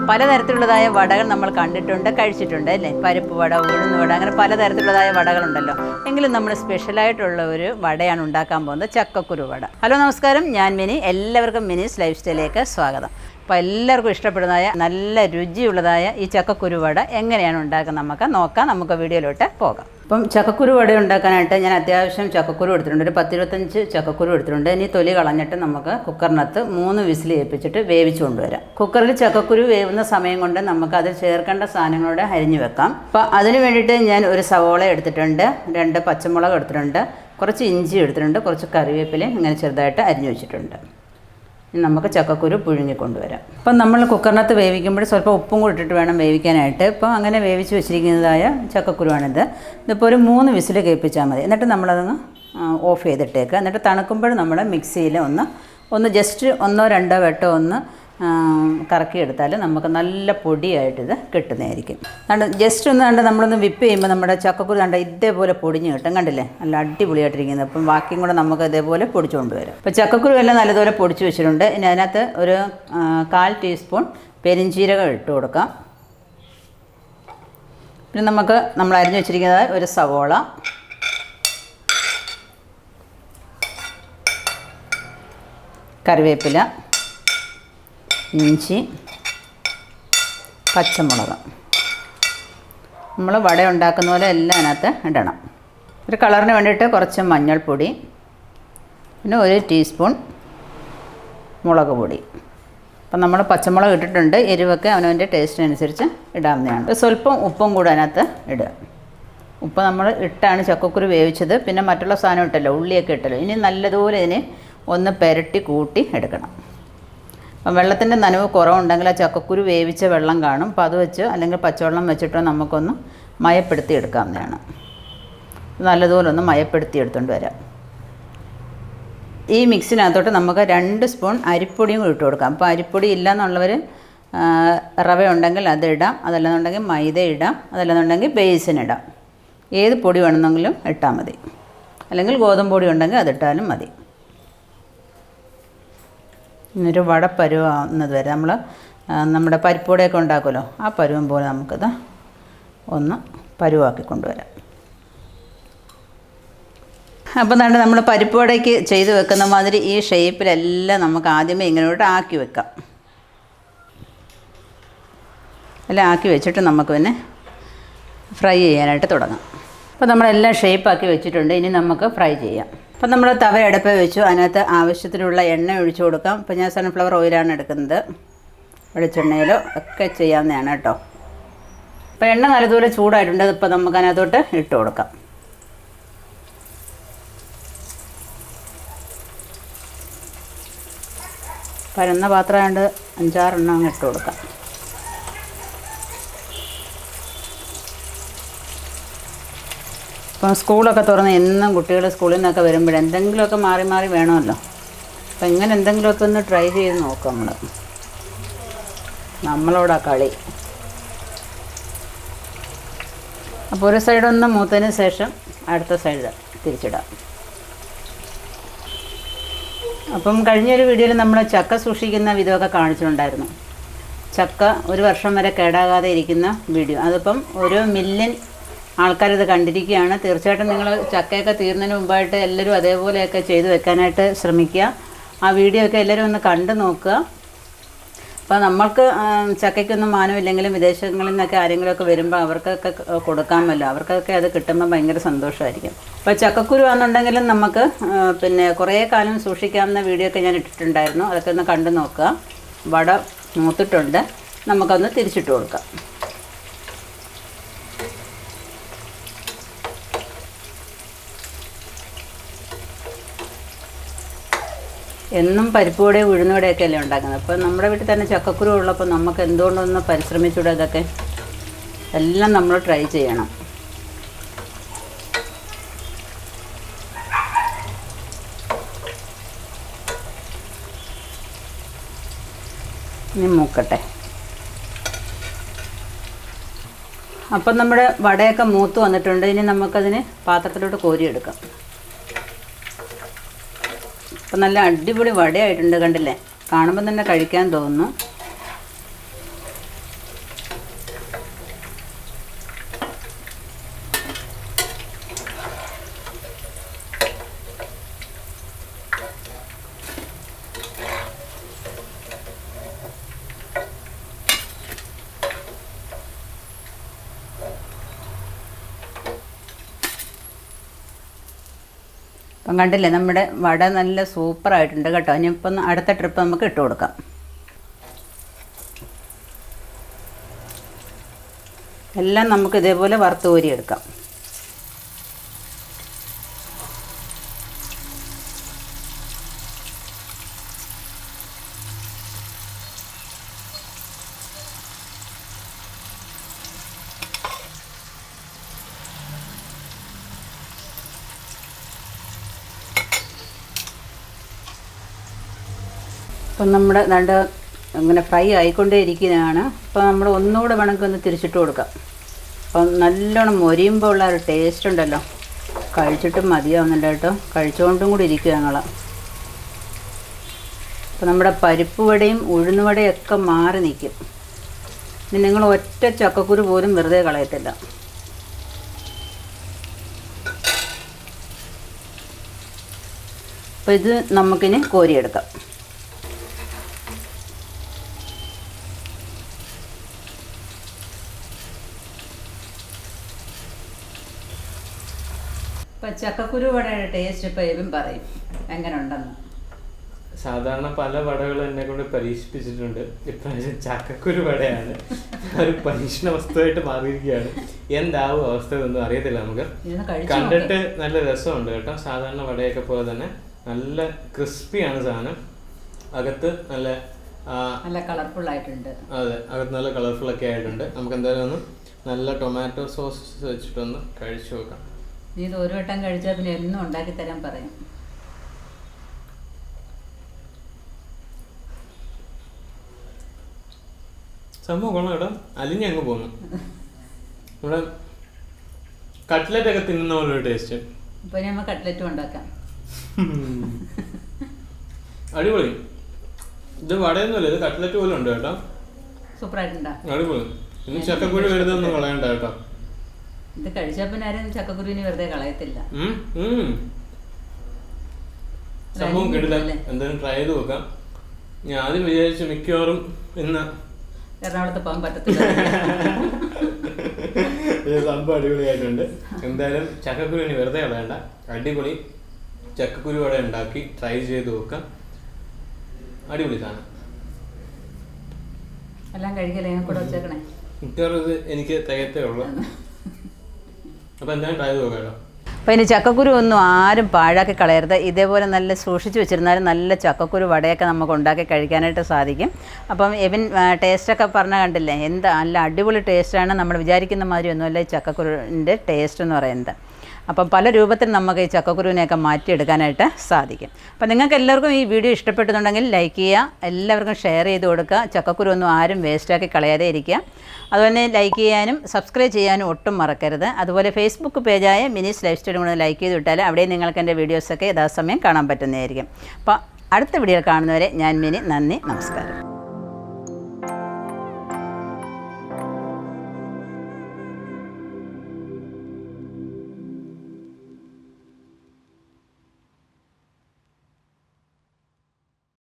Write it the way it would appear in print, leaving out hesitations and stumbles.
പലതരത്തിലുള്ളതായ വടകൾ നമ്മൾ കണ്ടിട്ടുണ്ട്, കഴിച്ചിട്ടുണ്ട് അല്ലേ? പരിപ്പ് വട, ഉഴുന്ന് വട, അങ്ങനെ പലതരത്തിലുള്ളതായ വടകളുണ്ടല്ലോ. എങ്കിലും നമ്മൾ സ്പെഷ്യലായിട്ടുള്ള ഒരു വടയാണ് ഉണ്ടാക്കാൻ പോകുന്നത്, ചക്കക്കുരു വട. ഹലോ നമസ്കാരം, ഞാൻ മിനി. എല്ലാവർക്കും മിനീസ് ലൈഫ് സ്റ്റൈലിലേക്ക് സ്വാഗതം. അപ്പോൾ എല്ലാവർക്കും ഇഷ്ടപ്പെടുന്നതായ നല്ല രുചിയുള്ളതായ ഈ ചക്കക്കുരു വട എങ്ങനെയാണ് ഉണ്ടാക്കുന്നത് നമുക്ക് നോക്കാം. നമുക്ക് വീഡിയോയിലോട്ട് പോകാം. അപ്പം ചക്കക്കുരു വട ഉണ്ടാക്കാനായിട്ട് ഞാൻ അത്യാവശ്യം ചക്കക്കുരു എടുത്തിട്ടുണ്ട്. ഒരു 10-25 ചക്കക്കുരു എടുത്തിട്ടുണ്ട്. ഇനി തൊലി കളഞ്ഞിട്ട് നമുക്ക് കുക്കറിനകത്ത് 3 വിസിൽ ഏൽപ്പിച്ചിട്ട് വേവിച്ച് കൊണ്ടുവരാം. കുക്കറിൽ ചക്കക്കുരു വേവുന്ന സമയം കൊണ്ട് നമുക്ക് അതിൽ ചേർക്കേണ്ട സാധനങ്ങളോടെ അരിഞ്ഞു വെക്കാം. അപ്പോൾ അതിന് വേണ്ടിയിട്ട് ഞാൻ ഒരു സവോള എടുത്തിട്ടുണ്ട്, 2 പച്ചമുളക് എടുത്തിട്ടുണ്ട്, കുറച്ച് ഇഞ്ചി എടുത്തിട്ടുണ്ട്, കുറച്ച് കറിവേപ്പിലയും ഇങ്ങനെ ചെറുതായിട്ട് അരിഞ്ഞു വെച്ചിട്ടുണ്ട്. നമുക്ക് ചക്കക്കുരു പുഴുങ്ങിക്കൊണ്ടുവരാം. അപ്പം നമ്മൾ കുക്കറിനകത്ത് വേവിക്കുമ്പോൾ സ്വല്പം ഉപ്പും കൂടി ഇട്ടിട്ട് വേണം വേവിക്കാനായിട്ട്. ഇപ്പോൾ അങ്ങനെ വേവിച്ച് വെച്ചിരിക്കുന്നതായ ചക്കക്കുരുവാണിത്. ഇതിപ്പോൾ ഒരു 3 വിസിൽ കേൾപ്പിച്ചാൽ മതി. എന്നിട്ട് നമ്മളതൊന്ന് ഓഫ് ചെയ്തിട്ടേക്കുക. എന്നിട്ട് തണുക്കുമ്പോൾ നമ്മൾ മിക്സിയിൽ ഒന്ന് ജസ്റ്റ് 1-2 വട്ടം ഒന്ന് കറക്കിയെടുത്താൽ നമുക്ക് നല്ല പൊടിയായിട്ടിത് കിട്ടുന്നതായിരിക്കും. ജസ്റ്റ് ഒന്ന് നമ്മളൊന്ന് വിപ്പ് ചെയ്യുമ്പോൾ നമ്മുടെ ചക്കക്കുരു ഇതേപോലെ പൊടിഞ്ഞ് കിട്ടും. കണ്ടില്ലേ, നല്ല അടിപൊളിയായിട്ടിരിക്കുന്നത്. അപ്പം ബാക്കിയും കൂടെ നമുക്ക് ഇതേപോലെ പൊടിച്ചു കൊണ്ടുവരാം. അപ്പോൾ ചക്കക്കുരു എല്ലാം നല്ലതുപോലെ പൊടിച്ച് വെച്ചിട്ടുണ്ട്. ഇനി അതിനകത്ത് ഒരു 1/4 ടീസ്പൂൺ പെരിഞ്ചീരകം ഇട്ട് കൊടുക്കാം. പിന്നെ നമ്മൾ അരിഞ്ഞു വെച്ചിരിക്കുന്നത് ഒരു സവോള, കറിവേപ്പില, ഇഞ്ചി, പച്ചമുളക്. നമ്മൾ വട ഉണ്ടാക്കുന്ന പോലെ എല്ലാം അതിനകത്ത് ഇടണം. ഒരു കളറിന് വേണ്ടിയിട്ട് കുറച്ച് മഞ്ഞൾപ്പൊടി, പിന്നെ 1 ടീസ്പൂൺ മുളക് പൊടി. അപ്പം നമ്മൾ പച്ചമുളക് ഇട്ടിട്ടുണ്ട്. എരിവൊക്കെ അവനവൻ്റെ ടേസ്റ്റിനനുസരിച്ച് ഇടാവുന്നതാണ്. സ്വല്പം ഉപ്പും കൂടെ അതിനകത്ത് ഇടുക. ഉപ്പ് നമ്മൾ ഇട്ടാണ് ചക്കക്കുരു വേവിച്ചത്. പിന്നെ മറ്റുള്ള സാധനം ഇട്ടല്ലോ, ഉള്ളിയൊക്കെ ഇട്ടല്ലോ. ഇനി നല്ലതുപോലെ ഇതിനെ ഒന്ന് പുരട്ടി കൂട്ടി എടുക്കണം. അപ്പം വെള്ളത്തിൻ്റെ നനവ് കുറവുണ്ടെങ്കിൽ ആ ചക്കക്കുരു വേവിച്ച വെള്ളം കാണും. അപ്പോൾ അത് വെച്ച് അല്ലെങ്കിൽ പച്ചവെള്ളം വെച്ചിട്ടോ നമുക്കൊന്ന് മയപ്പെടുത്തി എടുക്കാവുന്നതാണ്. നല്ലതുപോലെ ഒന്ന് മയപ്പെടുത്തി എടുത്തുകൊണ്ട് വരാം. ഈ മിക്സിനകത്തോട്ട് നമുക്ക് 2 സ്പൂൺ അരിപ്പൊടിയും കൂടി ഇട്ട് കൊടുക്കാം. അപ്പോൾ അരിപ്പൊടി ഇല്ലയെന്നുള്ളവർ റവ ഉണ്ടെങ്കിൽ അതിടാം, അതല്ലെന്നുണ്ടെങ്കിൽ മൈദ ഇടാം, അതല്ലെന്നുണ്ടെങ്കിൽ ബേസിനിടാം. ഏത് പൊടി വേണമെന്നെങ്കിലും ഇട്ടാൽ മതി. അല്ലെങ്കിൽ ഗോതമ്പ് പൊടി ഉണ്ടെങ്കിൽ അതിട്ടാലും മതി. ഇന്നൊരു വട പരുവാകുന്നത് വരെ നമ്മുടെ പരിപ്പുവടയൊക്കെ ഉണ്ടാക്കുമല്ലോ, ആ പരുവം പോലെ നമുക്കത് ഒന്ന് പരുവാക്കി കൊണ്ടുവരാം. അപ്പം നമ്മൾ പരിപ്പുവടയ്ക്ക് ചെയ്ത് വെക്കുന്ന മാതിരി ഈ ഷേപ്പിലെല്ലാം നമുക്ക് ആദ്യമേ ഇങ്ങനെയോട്ട് ആക്കി വെക്കാം. എല്ലാം ആക്കി വെച്ചിട്ട് നമുക്ക് പിന്നെ ഫ്രൈ ചെയ്യാനായിട്ട് തുടങ്ങാം. അപ്പോൾ നമ്മളെല്ലാം ഷേപ്പാക്കി വെച്ചിട്ടുണ്ട്. ഇനി നമുക്ക് ഫ്രൈ ചെയ്യാം. അപ്പം നമ്മൾ തവ അടുപ്പ് വെച്ചു. അതിനകത്ത് ആവശ്യത്തിനുള്ള എണ്ണ ഒഴിച്ചു കൊടുക്കാം. ഇപ്പോൾ ഞാൻ സൺഫ്ലവർ ഓയിലാണ് എടുക്കുന്നത്. വെളിച്ചെണ്ണയിലോ ഒക്കെ ചെയ്യാവുന്നതാണ് കേട്ടോ. അപ്പോൾ എണ്ണ നല്ലതുപോലെ ചൂടായിട്ടുണ്ട്. ഇപ്പോൾ നമുക്ക് അതിനകത്തോട്ട് ഇട്ട് കൊടുക്കാം. പരന്ന പാത്രമായതുകൊണ്ട് 5-6 എണ്ണം അങ്ങ് ഇട്ട് കൊടുക്കാം. ഇപ്പം സ്കൂളൊക്കെ തുറന്ന് എന്നും കുട്ടികൾ സ്കൂളിൽ നിന്നൊക്കെ വരുമ്പോൾ എന്തെങ്കിലുമൊക്കെ മാറി മാറി വേണമല്ലോ. അപ്പം ഇങ്ങനെ എന്തെങ്കിലുമൊക്കെ ഒന്ന് ട്രൈ ചെയ്ത് നോക്കാം. നമ്മളോടാ കളി. അപ്പോൾ ഒരു സൈഡൊന്ന് മൂത്തതിന് ശേഷം അടുത്ത സൈഡ് തിരിച്ചിടാം. അപ്പം കഴിഞ്ഞൊരു വീഡിയോയിൽ നമ്മൾ ചക്ക സൂക്ഷിക്കുന്ന വിധമൊക്കെ കാണിച്ചിട്ടുണ്ടായിരുന്നു. ചക്ക 1 വർഷം വരെ കേടാകാതെ ഇരിക്കുന്ന വീഡിയോ. അതിപ്പം 1 മില്യൺ ആൾക്കാരിത് കണ്ടിരിക്കുകയാണ്. തീർച്ചയായിട്ടും നിങ്ങൾ ചക്കയൊക്കെ തീർന്നതിന് മുമ്പായിട്ട് എല്ലാവരും അതേപോലെയൊക്കെ ചെയ്ത് വെക്കാനായിട്ട് ശ്രമിക്കുക. ആ വീഡിയോ ഒക്കെ എല്ലാവരും ഒന്ന് കണ്ടു നോക്കുക. അപ്പോൾ നമ്മൾക്ക് ചക്കയ്ക്കൊന്നും മാനമില്ലെങ്കിലും വിദേശങ്ങളിൽ നിന്നൊക്കെ ആരെങ്കിലുമൊക്കെ വരുമ്പോൾ അവർക്കൊക്കെ കൊടുക്കാമല്ലോ. അവർക്കൊക്കെ അത് കിട്ടുമ്പോൾ ഭയങ്കര സന്തോഷമായിരിക്കും. അപ്പോൾ ചക്കക്കുരു ആണെന്നുണ്ടെങ്കിലും നമുക്ക് പിന്നെ കുറേ കാലം സൂക്ഷിക്കാവുന്ന വീഡിയോ ഒക്കെ ഞാൻ ഇട്ടിട്ടുണ്ടായിരുന്നു. അതൊക്കെ ഒന്ന് കണ്ടു നോക്കുക. വട മൂത്തിട്ടുണ്ട്. നമുക്കൊന്ന് തിരിച്ചിട്ട് കൊടുക്കാം. എന്നും പരിപ്പുവടയും ഉഴുന്നുവടയൊക്കെ അല്ലേ ഉണ്ടാക്കുന്നത്. അപ്പോൾ നമ്മുടെ വീട്ടിൽ തന്നെ ചക്കക്കുരു ഉള്ളപ്പോൾ നമുക്ക് എന്തുകൊണ്ടൊന്ന് പരിശ്രമിച്ചൂടെ? ഇതൊക്കെ എല്ലാം നമ്മൾ ട്രൈ ചെയ്യണം. ഇനി മൂക്കട്ടെ. അപ്പം നമ്മുടെ വടയൊക്കെ മൂത്ത് വന്നിട്ടുണ്ട്. ഇനി നമുക്കതിന് പാത്രത്തിലോട്ട് കോരിയെടുക്കാം. അപ്പം നല്ല അടിപൊളി വടയായിട്ടുണ്ട്. കണ്ടില്ലേ, കാണുമ്പോൾ തന്നെ കഴിക്കാൻ തോന്നുന്നു. അപ്പം കണ്ടില്ലേ, നമ്മുടെ വട നല്ല സൂപ്പറായിട്ടുണ്ട് കേട്ടോ. ഇനിയിപ്പം അടുത്ത ട്രിപ്പ് നമുക്ക് ഇട്ട് കൊടുക്കാം. എല്ലാം നമുക്ക് ഇതേപോലെ വറുത്ത് കോരിയെടുക്കാം. അപ്പം നമ്മുടെ ദണ്ട് ഇങ്ങനെ ഫ്രൈ ആയിക്കൊണ്ടേ ഇരിക്കുന്നതാണ്. അപ്പോൾ നമ്മൾ ഒന്നുകൂടെ വേണമെങ്കിൽ ഒന്ന് തിരിച്ചിട്ട് കൊടുക്കാം. അപ്പം നല്ലോണം മൊരിയുമ്പോൾ ഉള്ള ഒരു ടേസ്റ്റ് ഉണ്ടല്ലോ, കഴിച്ചിട്ടും മതിയാവുന്നുണ്ട് കേട്ടോ. കഴിച്ചുകൊണ്ടും കൂടി ഇരിക്കുക ഞങ്ങൾ. അപ്പോൾ നമ്മുടെ പരിപ്പ് വടയും ഉഴുന്നുവടയും ഒക്കെ മാറി നിൽക്കും. ഇനി നിങ്ങൾ ഒറ്റ ചക്കക്കുരു പോലും വെറുതെ കളയത്തില്ല. അപ്പോൾ ഇത് നമുക്കിനി കോരിയെടുക്കാം. ഇപ്പം ചക്കക്കുരു വടയുടെ ടേസ്റ്റ് ഇപ്പോൾ എവൻ പറയും എങ്ങനെ ഉണ്ടെന്ന്. സാധാരണ പല വടകളും എന്നെ കൊണ്ട് പരീക്ഷിപ്പിച്ചിട്ടുണ്ട്. ഇപ്രാവശ്യം ചക്കക്കുരു വടയാണ് ഒരു പരീക്ഷണ വസ്തുവായിട്ട് മാറിയിരിക്കുകയാണ്. എന്താവും അവസ്ഥ ഒന്നും അറിയത്തില്ല. നമുക്ക് കണ്ടിട്ട് നല്ല രസമുണ്ട് കേട്ടോ. സാധാരണ വടയൊക്കെ പോലെ തന്നെ നല്ല ക്രിസ്പിയാണ് സാധനം. അകത്ത് നല്ല കളർഫുൾ ആയിട്ടുണ്ട്. അതെ, അകത്ത് നല്ല കളർഫുൾ ഒക്കെ ആയിട്ടുണ്ട്. നമുക്ക് എന്തായാലും ഒന്ന് നല്ല ടൊമാറ്റോ സോസ് വെച്ചിട്ടൊന്ന് കഴിച്ചു നോക്കാം. നീ ഇത് ഒരു വട്ടം കഴിച്ചാൽ പിന്നെ എന്നും ഉണ്ടാക്കി തരാൻ പറയും. സംഭവം കൊള്ളാം കേട്ടോ. അലിഞ്ഞങ്ങ് പോന്നു. നമ്മുടെ കട്ട്ലറ്റ് ഒക്കെ തിന്നുന്ന പോലൊരു ടേസ്റ്റ്. ഇപ്പൊ നമ്മൾ കട്ട്ലറ്റും ഉണ്ടാക്കാം. അടിപൊളി. ഇത് വടയൊന്നുമല്ല, ഇത് കട്ട്ലറ്റ് പോലെ ഉണ്ട് കേട്ടോ. സൂപ്പറായിട്ടുണ്ടാ. അടിപൊളി. ഇനി ചക്കക്കുരു വെറുതൊന്നും കളയണ്ട കേട്ടോ. ഇത് കഴിച്ചാൽ പിന്നെ ആരും ചക്കക്കുരുവിന് വെറുതെ കളയത്തില്ല. സംഭവം കിട്ടില്ല. എന്തായാലും ട്രൈ ചെയ്ത് നോക്കാം. ഞാൻ ആദ്യം വിചാരിച്ചു മിക്കവാറും ഇന്ന് എറണാകുളത്ത് പോകാൻ പറ്റത്തില്ല. സംഭവം അടിപൊളിയായിട്ടുണ്ട്. എന്തായാലും ചക്കക്കുരുവിന് വെറുതെ കളയണ്ട. അടിപൊളി ചക്കക്കുരു വട ഉണ്ടാക്കി ട്രൈ ചെയ്ത് നോക്കാം. അടിപൊളി സാധനം. എല്ലാം കഴിക്കലേ കൂടെ വെച്ചേക്കണേ. മിക്കവാറും ഇത് എനിക്ക് തികത്തേ ഉള്ളൂ. അപ്പോൾ എന്തായാലും ട്രൈ ചെയ്ത് നോക്കാമല്ലോ. അപ്പോൾ ഇനി ചക്കക്കുരു ഒന്നും ആരും പാഴാക്കി കളയരുത്. ഇതേപോലെ നല്ല സൂക്ഷിച്ച് വെച്ചിരുന്നാലും നല്ല ചക്കക്കുരു വടയൊക്കെ നമുക്ക് ഉണ്ടാക്കി കഴിക്കാനായിട്ട് സാധിക്കും. അപ്പം എവൻ ടേസ്റ്റൊക്കെ പറഞ്ഞാൽ കണ്ടില്ലേ, എന്താ നല്ല അടിപൊളി ടേസ്റ്റാണ്. നമ്മൾ വിചാരിക്കുന്ന മാതിരി ഒന്നുമല്ല ഈ ചക്കക്കുരുവിൻ്റെ ടേസ്റ്റ് എന്ന് പറയുന്നത്. അപ്പം പല രൂപത്തിൽ നമുക്ക് ഈ ചക്കക്കുരുവിനെയൊക്കെ മാറ്റിയെടുക്കാനായിട്ട് സാധിക്കും. അപ്പം നിങ്ങൾക്ക് എല്ലാവർക്കും ഈ വീഡിയോ ഇഷ്ടപ്പെട്ടുന്നുണ്ടെങ്കിൽ ലൈക്ക് ചെയ്യുക, എല്ലാവർക്കും ഷെയർ ചെയ്ത് കൊടുക്കുക. ചക്കക്കുരു ഒന്നും ആരും വേസ്റ്റാക്കി കളയാതെ ഇരിക്കുക. അതുപോലെ ലൈക്ക് ചെയ്യാനും സബ്സ്ക്രൈബ് ചെയ്യാനും ഒട്ടും മറക്കരുത്. അതുപോലെ ഫേസ്ബുക്ക് പേജായ മിനീസ് ലൈഫ് സ്റ്റൈലും കൂടെ ലൈക്ക് ചെയ്ത് വിട്ടാൽ അവിടെ നിങ്ങൾക്ക് എൻ്റെ വീഡിയോസൊക്കെ യഥാസമയം കാണാൻ പറ്റുന്നതായിരിക്കും. അപ്പോൾ അടുത്ത വീഡിയോ കാണുന്നവരെ ഞാൻ മിനി. നന്ദി, നമസ്കാരം.